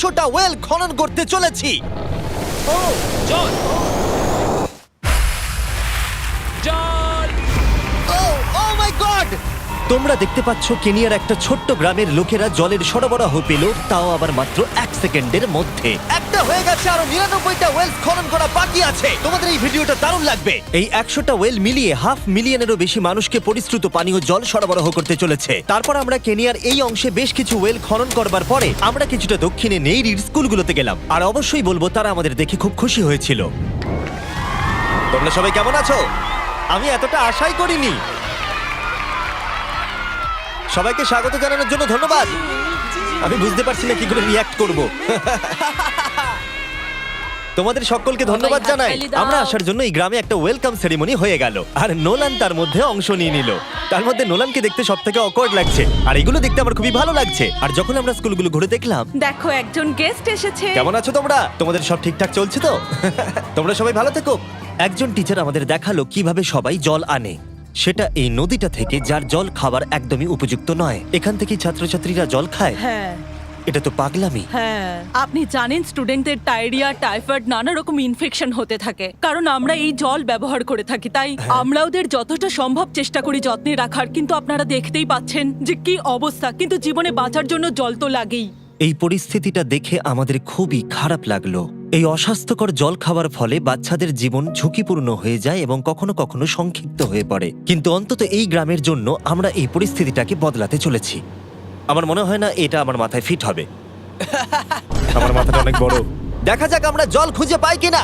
100টা well খনন করতে চলেছি। ও জল জল ও মাই গড! তোমরা দেখতে পাচ্ছ কেনিয়ার একটা ছোট্ট গ্রামের লোকেরা জলের সরবরাহ পেল, তাও আবার মাত্র 1 সেকেন্ডের মধ্যে। একটা হয়ে গেছে, আরো 99টা ওয়েল খনন করা বাকি আছে। তোমাদের এই ভিডিওটা দারুণ লাগবে। এই 100টা ওয়েল মিলিয়ে 500,000-এরও বেশি মানুষকে পরিশ্রুত পানীয় জল সরবরাহ করতে চলেছে। তারপর আমরা কেনিয়ার এই অংশে বেশ কিছু ওয়েল খনন করবার পরে আমরা কিছুটা দক্ষিণে নেইরির স্কুলগুলোতে গেলাম, আর অবশ্যই বলবো তারা আমাদের দেখে খুব খুশি হয়েছিল। তোমরা সবাই কেমন আছো? আমি এতটা আশাই করিনি। সবাইকে স্বাগত জানানোর জন্য ধন্যবাদ। আমি বুঝতে পারছি না কি করে রিঅ্যাক্ট করব। তোমাদের সকলকে ধন্যবাদ জানাই। আমরা আসার জন্য এই গ্রামে একটা ওয়েলকাম সেরিমনি হয়ে গেল, আর নোলান তার মধ্যে অংশ নিয়ে নিল। তার মধ্যে নোলানকে দেখতে সবথেকে অকওয়ার্ড লাগছে, আর এগুলো দেখতে আমার খুবই ভালো লাগছে। আর যখন আমরা স্কুলগুলো ঘুরে দেখলাম, দেখো একজন গেস্ট এসেছে। কেমন আছো তোমরা? তোমাদের সব ঠিকঠাক চলছে তো? তোমরা সবাই ভালো থেকো। একজন টিচার আমাদের দেখালো কিভাবে সবাই জল আনে। সেটা এই নদীটা থেকে, যার জল খাবার একদমই উপযুক্ত নয়। এখান থেকে ছাত্রছাত্রীরা জল খায়। হ্যাঁ এটা তো পাগলামি। হ্যাঁ, আপনি জানেন স্টুডেন্টদের ডায়রিয়া, টাইফয়েড, নানা রকম ইনফেকশন হতে থাকে, কারণ আমরা এই জল ব্যবহার করে থাকি। তাই আমরা ওদের যতটা সম্ভব চেষ্টা করি যত্নে রাখার, কিন্তু আপনারা দেখতেই পাচ্ছেন যে কি অবস্থা। কিন্তু জীবনে বাঁচার জন্য জল তো লাগেই। এই পরিস্থিতিটা দেখে আমাদের খুবই খারাপ লাগলো। এই অস্বাস্থ্যকর জল খাওয়ার ফলে বাচ্চাদের জীবন ঝুঁকিপূর্ণ হয়ে যায় এবং কখনো কখনো সংক্ষিপ্ত হয়ে পড়ে। কিন্তু অন্তত এই গ্রামের জন্য আমরা এই পরিস্থিতিটাকে বদলাতে চলেছি। আমার মনে হয় না এটা আমার মাথায় ফিট হবে। আমার মাথাটা অনেক বড়। দেখা যাক আমরা জল খুঁজে পাই কিনা।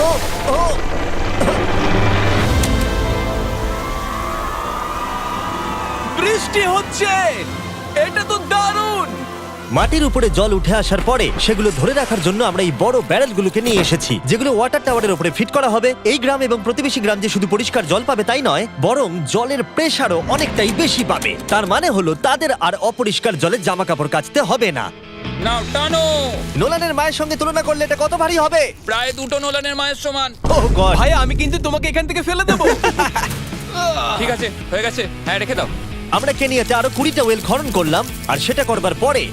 ও ও বৃষ্টি হচ্ছে, এটা তো দারুণ। মাটির উপরে জল উঠে আসার পরে সেগুলো ধরে রাখার জন্য আমরা এই বড় ব্যারেলগুলোকে নিয়ে এসেছি, যেগুলো ওয়াটার টাওয়ারের উপরে ফিট করা হবে। এই গ্রাম এবং প্রতিবেশী গ্রাম যে শুধু পরিষ্কার জল পাবে তাই নয়, বরং জলের প্রেসারও অনেকটাই বেশি পাবে। তার মানে হলো তাদের আর অপরিষ্কার জলে জামা কাপড় কাচতে হবে না। নাও টানো। নোলানের মায়ের সঙ্গে তুলনা করলে এটা কত ভারী হবে? প্রায় 2টো নোলানের মায়ের সমান। ওহ গড! ভাই আমি কিন্তু তোমাকে এখান থেকে ফেলে দেবো। ঠিক আছে, হয়ে গেছে। হ্যাঁ, রেখে দাও। আমরা কেনিয়াতে আরো 20টা ওয়েল খনন করলাম, আর সেটা করবার পরে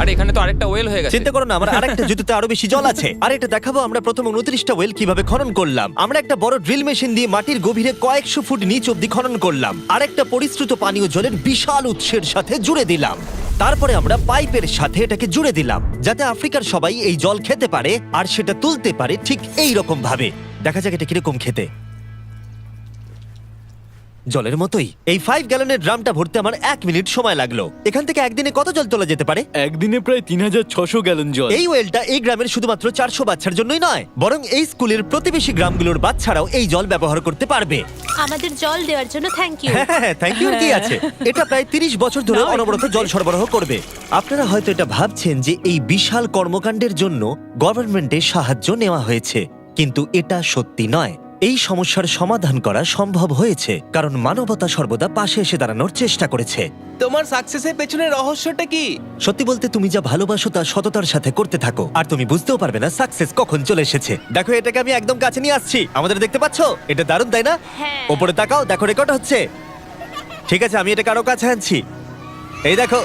আরে এখানে তো আরেকটা ওয়েল হয়ে গেছে। চিন্তা করো না, আমার আরেকটা জুতোতে আরো বেশি জল আছে। আর এটা দেখাবো আমরা প্রথম 29টা ওয়েল কিভাবে খনন করলাম। আমরা একটা বড় ড্রিল মেশিন দিয়ে মাটির গভীরে কয়েকশো ফুট নিচ অব্দি খনন করলাম, আর একটা পরিশ্রুত পানীয় জলের বিশাল উৎসের সাথে জুড়ে দিলাম। তারপরে আমরা পাইপের সাথে এটাকে জুড়ে দিলাম, যাতে আফ্রিকার সবাই এই জল খেতে পারে আর সেটা তুলতে পারে ঠিক এই রকম ভাবে। দেখা যাক এটা কিরকম খেতে। জলের মতোই। এই 5 গ্যালনের ড্রামটা ভরতে আমার 1 মিনিট সময় লাগলো। এখান থেকে একদিনে কত জল তোলা যেতে পারে? একদিনে প্রায় 3600 গ্যালন জল। এই ওয়েলটা এই গ্রামের শুধুমাত্র 400 বাচ্চার জন্যই নয়, বরং এই স্কুলের প্রতিবেশী গ্রামগুলোর বাচ্চারাও এই জল ব্যবহার করতে পারবে। আমাদের জল দেওয়ার জন্য থ্যাংক ইউ। হ্যাঁ, থ্যাংক ইউ। কি আছে? এটা প্রায় 30 বছর ধরে অনবরত জল সরবরাহ করবে। আপনারা হয়তো এটা ভাবছেন যে এই বিশাল কর্মকাণ্ডের জন্য গভর্নমেন্টের সাহায্য নেওয়া হয়েছে, কিন্তু এটা সত্যি নয়। এই সমস্যার সমাধান করা সম্ভব হয়েছে কারণ মানবতা সর্বদা পাশে এসে দাঁড়ানোর চেষ্টা করেছে। তোমার সাকসেসের পেছনে রহস্যটা কি? সত্যি বলতে, তুমি যা ভালোবাসো তা সততার সাথে করতে থাকো, আর তুমি বুঝতেও পারবে না সাকসেস কখন চলে এসেছে। দেখো, এটাকে আমি একদম কাছে নিয়ে আসছি। আমাদের দেখতে পাচ্ছো? এটা দারুণ, তাই না? হ্যাঁ। ওপরে তাকাও, দেখো রেকর্ড হচ্ছে। ঠিক আছে, আমি এটাকে আরো কাছে আনছি। এই দেখো।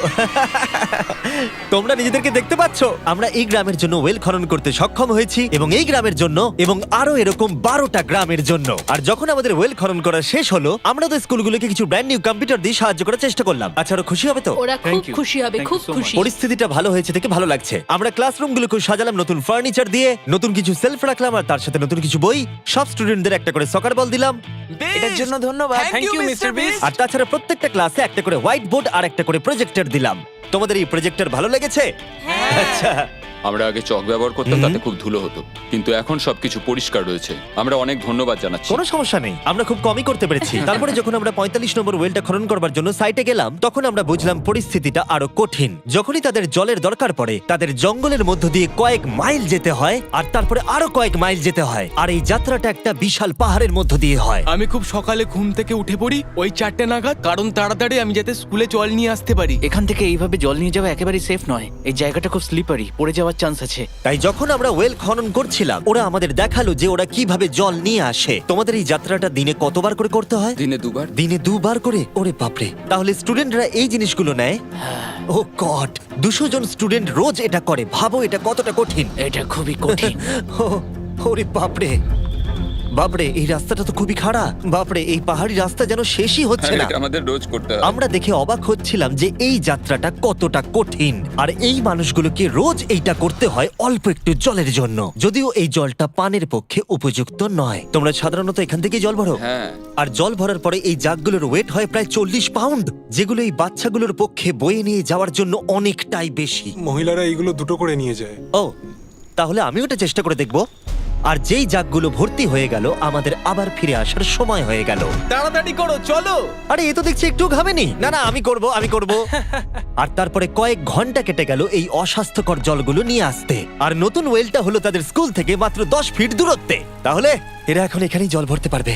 তোমরা নিজেদেরকে দেখতে পাচ্ছো? আমরা এই গ্রামের জন্য ওয়েল খনন করতে সক্ষম হয়েছি, এবং এই গ্রামের জন্য এবং আরো এরকম 12টা গ্রামের জন্য। আর যখন আমাদের ওয়েল খনন করা শেষ হলো, আমরা তো স্কুলগুলোকে কিছু ব্র্যান্ড নিউ কম্পিউটার দিয়ে সাহায্য করার চেষ্টা করলাম। আচ্ছা, আরো খুশি হবে তো? ওরা খুব Thank you. খুশি হবে, Thank খুব you so খুশি। পরিস্থিতিটা ভালো হয়েছে দেখে ভালো লাগছে। আমরা ক্লাসরুমগুলোকে সাজালাম নতুন ফার্নিচার দিয়ে, নতুন কিছু সেলফ রাখলাম, আর তার সাথে নতুন কিছু বই। সব স্টুডেন্টদের একটা করে সকার বল দিলাম। এটার জন্য ধন্যবাদ। Thank you, Mr. Beast. আর তাছাড়া প্রত্যেকটা ক্লাসে একটা করে হোয়াইট বোর্ড আর একটা করে প্রজেক্টর দিলাম। তোমাদের এই প্রজেক্টর ভালো লেগেছে? আচ্ছা। আমরা আগে চক ব্যবহার করতাম, তাতে খুব ধুলো হতো, কিন্তু এখন সবকিছু পরিষ্কার রয়েছে। আমরা অনেক ধন্যবাদ জানাচ্ছি। কোনো সমস্যা নেই, আমরা খুব কমই করতে পেরেছি। তারপরে যখন আমরা 45 নম্বর ওয়েলটা খনন করবার জন্য সাইটে গেলাম, তখন আমরা বুঝলাম পরিস্থিতিটা আরো কঠিন। যখনই তাদের জলের দরকার পড়ে, তাদের জঙ্গলের মধ্য দিয়ে কয়েক মাইল যেতে হয়, আর তারপরে আরো কয়েক মাইল যেতে হয়, আর এই যাত্রাটা একটা বিশাল পাহাড়ের মধ্য দিয়ে হয়। আমি খুব সকালে ঘুম থেকে উঠে পড়ি ওই 4টে নাগাদ, কারণ তাড়াতাড়ি আমি যাতে স্কুলে জল নিয়ে আসতে পারি। এখান থেকে এইভাবে জল নিয়ে যাওয়া একেবারেই সেফ নয়। এই জায়গাটা খুব স্লিপারি, পড়ে যাওয়ার চান্স আছে। তাই যখন আমরা ওয়েল খনন করছিলাম, ওরা আমাদের দেখালো যে ওরা কিভাবে জল নিয়ে আসে। তোমাদের এই যাত্রাটা দিনে কতবার করে করতে হয়? দিনে 2বার। দিনে 2বার করে? ওরে বাপরে! তাহলে স্টুডেন্টরা এই জিনিসগুলো নেয় ও গড, 200 জন স্টুডেন্ট রোজ এটা করে। ভাবো এটা কতটা কঠিন। এটা খুবই কঠিন। ওরে বাপরে, বাপরে, এই রাস্তাটা তো খুবই খাড়া। বাপরে, এই পাহাড়ি রাস্তা যেন শেষই হচ্ছে না। এটা আমাদের রোজ করতে হয়। আমরা দেখে অবাক হচ্ছিলাম যে এই যাত্রাটা কতটা কঠিন, আর এই মানুষগুলোকে রোজ এইটা করতে হয় অল্প একটু জলের জন্য, যদিও এই জলটা পানের পক্ষে উপযুক্ত নয়। তোমরা সাধারণত এখান থেকে জল ভরো, হ্যাঁ। আর জল ভরার পরে এই জাগগুলোর ওয়েট হয় প্রায় 40 পাউন্ড, যেগুলো এই বাচ্চাগুলোর পক্ষে বয়ে নিয়ে যাওয়ার জন্য অনেকটাই বেশি। মহিলারা এইগুলো দুটো করে নিয়ে যায়। ও, তাহলে আমিও এটা চেষ্টা করে দেখব। আর যেই জাগগুলো ভর্তি হয়ে গেল, আমাদের আবার ফিরে আসার সময় হয়ে গেল। তাড়াতাড়ি করো, চলো। আরে এ তো দেখছি একটু ঘামেনি। না না, আমি করব। আর তারপরে কয়েক ঘন্টা কেটে গেল এই অস্বাস্থ্যকর জলগুলো নিয়ে আসতে, আর নতুন ওয়েলটা হলো তাদের স্কুল থেকে মাত্র 10 ফিট দূরত্বে। তাহলে এরা এখন এখানেই জল ভরতে পারবে।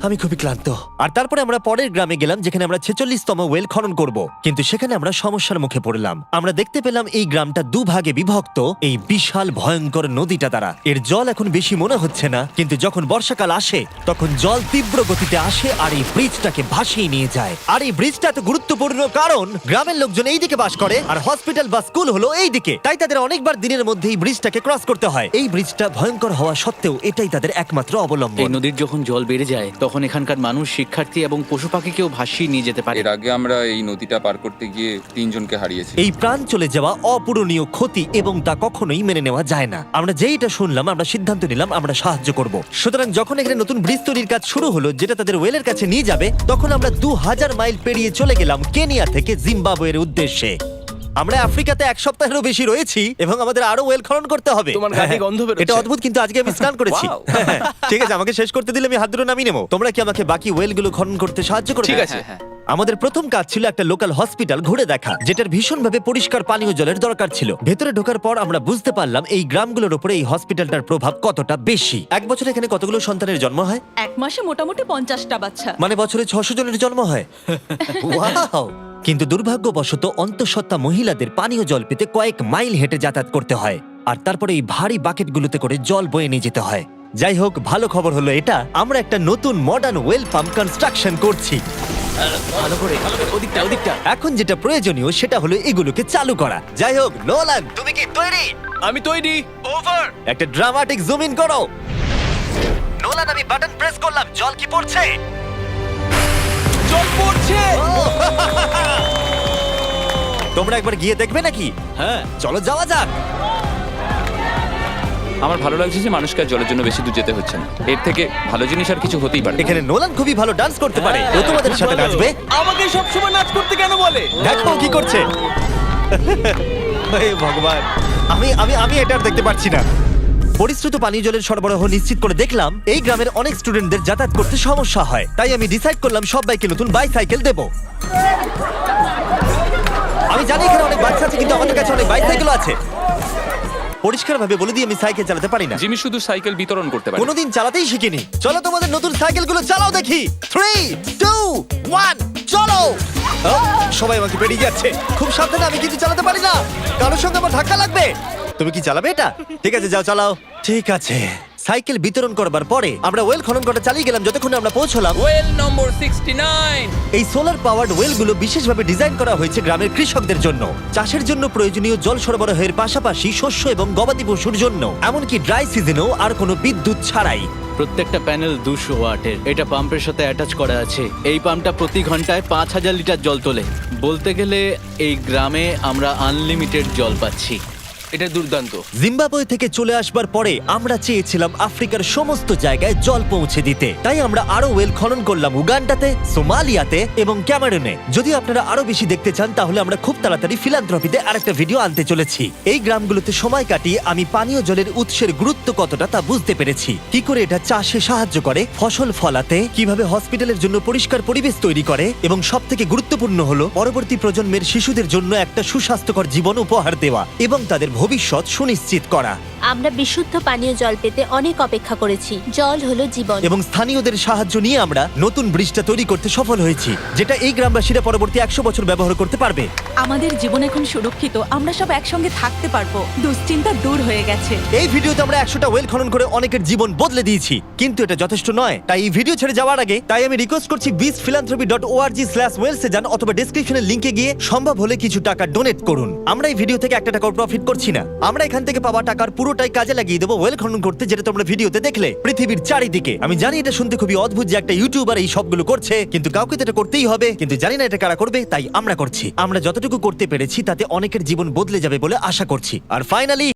আমি খুবই ক্লান্ত। আর তারপরে আমরা পরের গ্রামে গেলাম, যেখানে আমরা 46তম ওয়েল খনন করব। কিন্তু সেখানে আমরা সমস্যার মুখে পড়লাম। আমরা দেখতে পেলাম এই গ্রামটা দুভাগে বিভক্ত এই বিশাল ভয়ঙ্কর নদীটা দ্বারা। এর জল এখন বেশি মনে হচ্ছে না, কিন্তু যখন বর্ষাকাল আসে তখন জল তীব্র গতিতে আসে আর এই ব্রিজটাকে ভাসিয়ে নিয়ে যায়। আর এই ব্রিজটা এত গুরুত্বপূর্ণ কারণ গ্রামের লোকজন এই দিকে বাস করে, আর হসপিটাল বা স্কুল হলো এই দিকে। তাই তাদের অনেকবার দিনের মধ্যে এই ব্রিজটাকে ক্রস করতে হয়। এই ব্রিজটা ভয়ঙ্কর হওয়া সত্ত্বেও এটাই তাদের একমাত্র এই অবলম্বন। নদীর যখন জল বেড়ে যায় তখন এখানকার মানুষ, শিক্ষার্থী এবং পশু পাখিকেও ভাসিয়ে নিয়ে যেতে পারে। এর আগে আমরা এই নদীটা পার করতে গিয়ে 3 জনকে হারিয়েছি। এই প্রাণ চলে যাওয়া অপূরণীয় ক্ষতি, এবং তা কখনোই মেনে নেওয়া যায় না। আমরা যেই এটা শুনলাম, আমরা সিদ্ধান্ত নিলাম আমরা সাহায্য করব। সুতরাং যখন এখানে নতুন ব্রিজ তৈরির কাজ শুরু হলো, যেটা তাদের ওয়েলের কাছে নিয়ে যাবে, তখন আমরা 2000 মাইল পেরিয়ে চলে গেলাম কেনিয়া থেকে জিম্বাবুয়ের উদ্দেশ্যে। আমরা আফ্রিকাতে 1 সপ্তাহেরও বেশি রয়েছি, এবং আমাদের আরো ওয়েল খনন করতে হবে। তোমার গা থেকে গন্ধ বেরোচ্ছে। এটা অদ্ভুত, কিন্তু আজকে আমি স্নান করেছি। ঠিক আছে, আমাকে শেষ করতে দিলে আমি হাত ধরে নামিয়ে নেবো। তোমরা কি আমাকে বাকি ওয়েলগুলো খনন করতে সাহায্য করবে? ঠিক আছে। আমাদের প্রথম কাজ ছিল একটা লোকাল হসপিটাল ঘুরে দেখা, যেটার ভীষণভাবে পরিষ্কার পানীয় জলের দরকার ছিল। ভেতরে ঢোকার পর আমরা বুঝতে পারলাম এই গ্রামগুলোর উপরে এই হসপিটালটার প্রভাব কতটা বেশি। এক বছরে এখানে কতগুলো সন্তানের জন্ম হয়? এক মাসে মোটামুটি 50টা বাচ্চা। মানে বছরে 600 জনের জন্ম হয়। ওয়াও! কিন্তু দুর্ভাগ্যবশত অন্তঃসত্ত্বা মহিলাদের পানীয় জল পেতে কয়েক মাইল হেঁটে যাতায়াত করতে হয়, আর তারপরে এই ভারী বাকেটগুলোতে করে জল বয়ে নিয়ে যেতে হয়। যাই হোক, ভালো খবর হলো এটা, আমরা একটা নতুন মডার্ন ওয়েল পাম্প কনস্ট্রাকশন করছি। ভালো করে, ওদিকটা। এখন যেটা প্রয়োজনীয় সেটা হলো এগুলোকে চালু করা। যাই হোক, নোলান, তুমি কি তৈরি? আমি তৈরি। ওভার। একটা ড্রামাটিক জুম ইন করো। নোলান, আমি বাটন প্রেস করলাম, জল কি পড়ছে? জল পড়ছে। তোমরা একবার গিয়ে দেখবে নাকি? হ্যাঁ, চলো যাওয়া যাক। আমার ভালো লাগছে যে মানুষকে আর জলের জন্য বেশি দূর যেতে হচ্ছে না। এর থেকে ভালো জিনিস আর কিছু হতেই পারে না। এখানে নোলান খুবই ভালো ডান্স করতে পারে। ও তোমাদের সাথে নাচবে। আমাকে সবসময় নাচ করতে কেন বলে? দেখো ও কি করছে। হে ভগবান, আমি আমি আমি এটা আর দেখতে পারছি না। পরিশ্রুত পানীয় জলের সরবরাহ নিশ্চিত করে দেখলাম এই গ্রামের অনেক স্টুডেন্টদের যাতায়াত করতে সমস্যা হয়। তাই আমি ডিসাইড করলাম সবাইকে নতুন বাইসাইকেল দেব। আমি জানি এখানে অনেক বাচ্চা আছে, কিন্তু আমাদের কাছে অনেক বাইসাইকেলও আছে। পরিষ্কারভাবে বলে দিই, আমি সাইকেল চালাতে পারি না। জিমি শুধু সাইকেল বিতরণ করতে পারে। কোনোদিন চালাতেই শিখিনি। চলো তোমাদের নতুন সাইকেলগুলো চালাও দেখি। 3, 2, 1, চলো। ও, সবাই আমাকে বেরিয়ে যাচ্ছে। খুব সাবধানে, আমি কিছু চালাতে পারি না। কারোর সঙ্গে আমার ধাক্কা লাগবে। তুমি কি চালাবে এটা? ঠিক আছে, যাও চালাও। ঠিক আছে। সাইকেল বিতরণ করবার পরে আমরা ওয়েল খনন করা চালিয়ে গেলাম যতক্ষণ আমরা পৌঁছলাম ওয়েল নম্বর 69। এই সোলার পাওয়ার্ড ওয়েলগুলো বিশেষভাবে ডিজাইন করা হয়েছে গ্রামের কৃষকদের জন্য। চাষের জন্য প্রয়োজনীয় জল সরবরাহের পাশাপাশি শস্য এবং গবাদি পশুর জন্য, এমনকি ড্রাই সিজনেও আর কোনো বিদ্যুৎ ছাড়াই। প্রত্যেকটা প্যানেল 200 ওয়াটের। এটা পাম্পের সাথে অ্যাটাচ করা আছে। এই পাম্পটা প্রতি ঘন্টায় 5000 লিটার জল তোলে। বলতে গেলে এই গ্রামে আমরা আনলিমিটেড জল পাচ্ছি। এটা দুর্দান্ত। জিম্বাবুয়ে থেকে চলে আসবার পরে আমরা চেয়েছিলাম আফ্রিকার সমস্ত জায়গায় জল পৌঁছে দিতে। তাই আমরা আরো ওয়েল খনন করলাম উগান্ডাতে, সোমালিয়াতে এবং ক্যামেরুনে। যদি আপনারা আরো বেশি দেখতে চান, তাহলে আমরা খুব তাড়াতাড়ি ফিলান্থ্রপিতে আরেকটা ভিডিও আনতে চলেছি। এই গ্রামগুলোতে সময় কাটিয়ে আমি পানীয় জলের উৎসের গুরুত্ব কতটা তা বুঝতে পেরেছি। কি করে এটা চাষে সাহায্য করে, ফসল ফলাতে, কিভাবে হসপিটালের জন্য পরিষ্কার পরিবেশ তৈরি করে, এবং সবথেকে গুরুত্বপূর্ণ হলো পরবর্তী প্রজন্মের শিশুদের জন্য একটা সুস্বাস্থ্যকর জীবন উপহার দেওয়া এবং তাদের ভবিষ্যৎ সুনিশ্চিত করা। আমরা বিশুদ্ধ পানীয় জল পেতে অনেক অপেক্ষা করেছি। জল হলো জীবন। এবং স্থানীয়দের সাহায্য নিয়ে আমরা নতুন ব্রিজটা তৈরি করতে সফল হয়েছি, যেটা এই গ্রামবাসীরা পরবর্তী 100 বছর ব্যবহার করতে পারবে। আমাদের জীবন এখন সুরক্ষিত, আমরা সব একসঙ্গে থাকতে পারবো, দুশ্চিন্তা দূর হয়ে গেছে। এই ভিডিওতে আমরা 100টা ওয়েল খনন করে অনেকের জীবন বদলে দিয়েছি, কিন্তু এটা যথেষ্ট নয়। তাই এই ভিডিও ছেড়ে যাওয়ার আগে তাই আমি রিকোয়েস্ট করছি beastphilanthropy.org/wales এ যান, অথবা ডেসক্রিপশনের লিংকে গিয়ে সম্ভব হলে কিছু টাকা ডোনেট করুন। আমরা এই ভিডিও থেকে একটা টাকাও প্রফিট করছি না, আমরা এখান থেকে পাওয়া টাকার পুরোটাই কাজে লাগিয়ে দেবো ওয়েল খনন করতে, যেটা তোমরা ভিডিওতে দেখলে পৃথিবীর চারিদিকে। আমি জানি এটা শুনতে খুবই অদ্ভুত যে একটা ইউটিউবার এই সবগুলো করছে, কিন্তু কাউকে তো এটা করতেই হবে। কিন্তু জানি না এটা কারা করবে, তাই আমরা করছি। আমরা যতটুকু করতে পেরেছি তাতে অনেকের জীবন বদলে যাবে বলে আশা করছি। আর ফাইনালি